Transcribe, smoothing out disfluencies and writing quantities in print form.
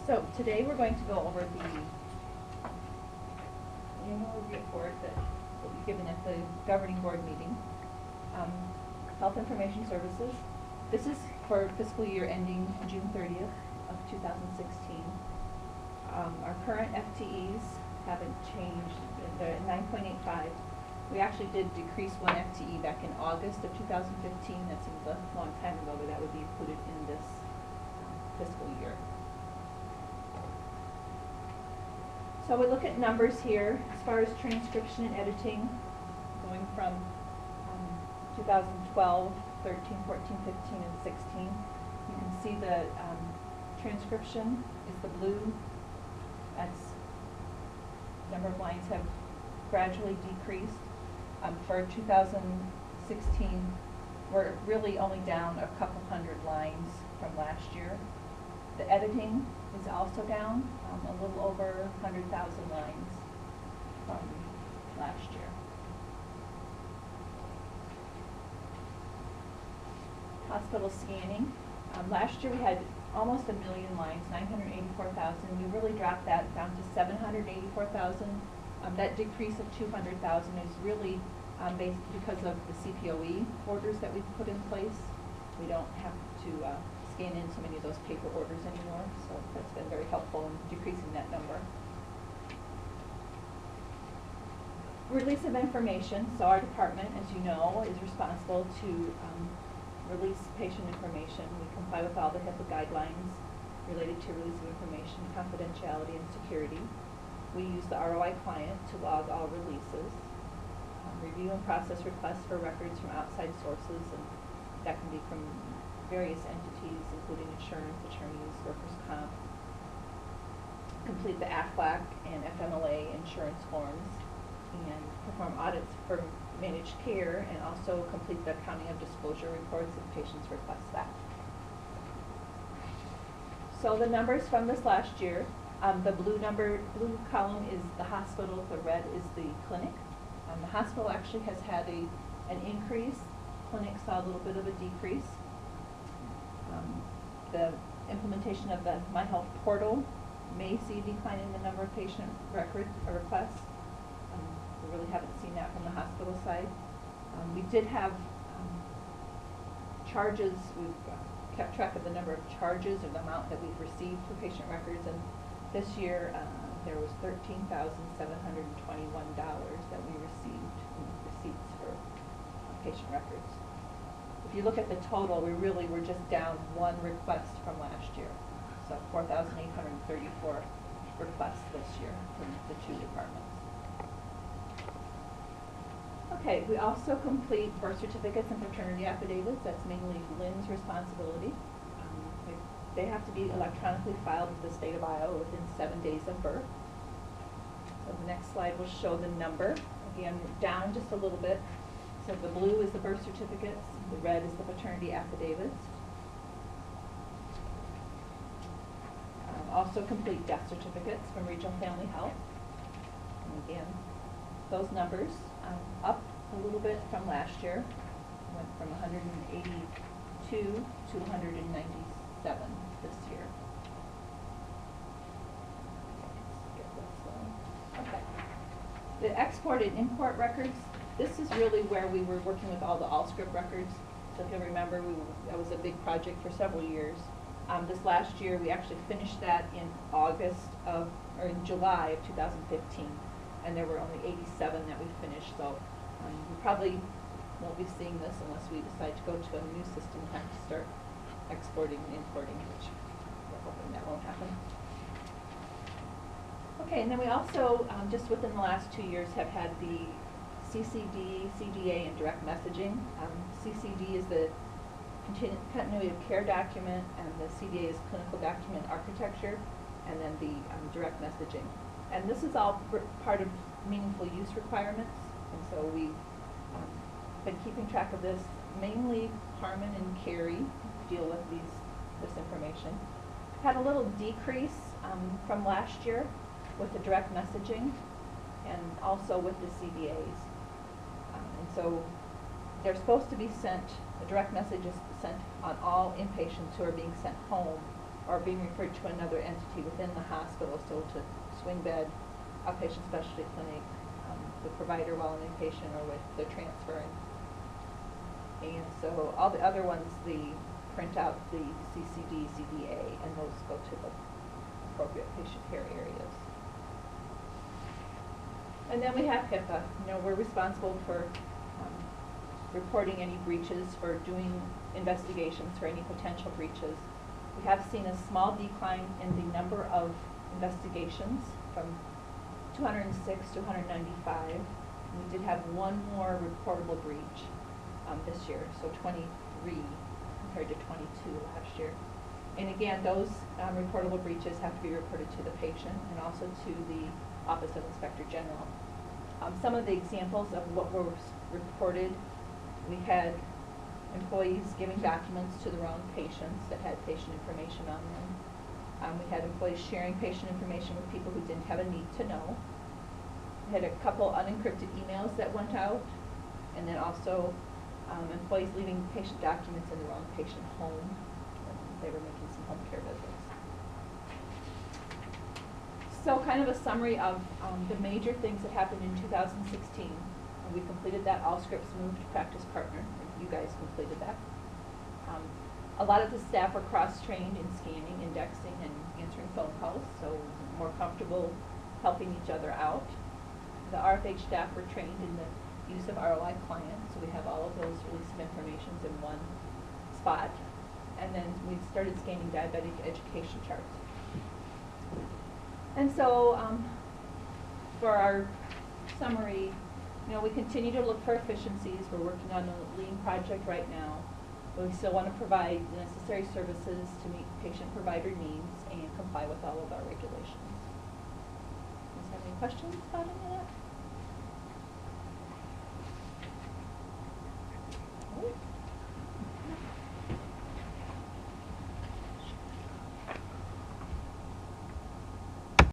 So today we're going to go over the annual report that will be given at the governing board meeting. Health Information Services. This is for fiscal year ending June 30th of 2016. Our current FTEs haven't changed. They're at 9.85. We actually did decrease one FTE back in August of 2015. That seems a long time ago, but that would be included in this fiscal year. So we look at numbers here as far as transcription and editing, going from 2012, 13, 14, 15, and 16. You can see the transcription is the blue. That's number of lines have gradually decreased. For 2016, we're really only down a couple hundred lines from last year. The editing is also down a little over 100,000 lines from last year. Hospital scanning. Last year we had almost 1 million lines, 984,000. We really dropped that down to 784,000. That decrease of 200,000 is really based because of the CPOE orders that we've put in place. We don't have to scan in so many of those paper orders anymore, so that's been very helpful in decreasing that number. Release of information. So our department, as you know, is responsible to release patient information. We comply with all the HIPAA guidelines related to release of information, confidentiality, and security. We use the ROI client to log all releases, review and process requests for records from outside sources, and that can be from various entities, including insurance, attorneys, workers' comp. Complete the AFLAC and FMLA insurance forms, and perform audits for managed care, and also complete the accounting of disclosure reports if patients request that. So the numbers from this last year, the blue column is the hospital, the red is the clinic. The hospital actually has had an increase. Clinic saw a little bit of a decrease. The implementation of the MyHealth portal may see a decline in the number of patient record requests. We really haven't seen that from the hospital side. We did have charges. We've kept track of the number of charges or the amount that we've received for patient records, and this year there was $13,721 that we received in receipts for patient records. If you look at the total, we really were just down one request from last year. So 4,834 requests this year from the two departments. Okay, we also complete birth certificates and paternity affidavits. That's mainly Lynn's responsibility. They have to be electronically filed with the state of Iowa within 7 days of birth. So the next slide will show the number. Again, down just a little bit. So the blue is the birth certificates, the red is the paternity affidavits. Also complete death certificates from Regional Family Health. And again, those numbers up a little bit from last year. Went from 182 to 197 this year. Okay. The export and import records. This is really where we were working with all the Allscript records. So if you'll remember, that was a big project for several years. This last year, we actually finished that in in July of 2015, and there were only 87 that we finished. So we probably won't be seeing this unless we decide to go to a new system and have to start exporting and importing, which we're hoping that won't happen. Okay, and then we also, just within the last 2 years, have had the CCD, CDA, and direct messaging. CCD is the continuity of care document, and the CDA is clinical document architecture, and then the direct messaging. And this is all part of meaningful use requirements, and so we've been keeping track of this. Mainly Carmen and Carrie deal with this information. Had a little decrease from last year with the direct messaging and also with the CDAs. And so they're supposed to be sent, the direct message is sent on all inpatients who are being sent home or being referred to another entity within the hospital, so to swing bed, outpatient specialty clinic, the provider while an inpatient or with the transferring. And so all the other ones, the print out the CCD, CDA, and those go to the appropriate patient care areas. And then we have HIPAA. You know, we're responsible for reporting any breaches, for doing investigations for any potential breaches. We have seen a small decline in the number of investigations from 206 to 195. We did have one more reportable breach this year, so 23 compared to 22 last year. And again, those reportable breaches have to be reported to the patient and also to the Office of Inspector General. Some of the examples of what were reported, we had employees giving documents to the wrong patients that had patient information on them. We had employees sharing patient information with people who didn't have a need to know. We had a couple unencrypted emails that went out, and then also employees leaving patient documents in the wrong patient home when they were making some home care visits. So kind of a summary of the major things that happened in 2016. We completed that Allscripts moved to Practice Partner. You guys completed that. A lot of the staff were cross-trained in scanning, indexing, and answering phone calls, so more comfortable helping each other out. The RFH staff were trained in the use of ROI Client, so we have all of those release of information in one spot. And then we started scanning diabetic education charts. And so for our summary, you know, we continue to look for efficiencies. We're working on a lean project right now, but we still want to provide the necessary services to meet patient-provider needs and comply with all of our regulations. Does have any questions about any of that?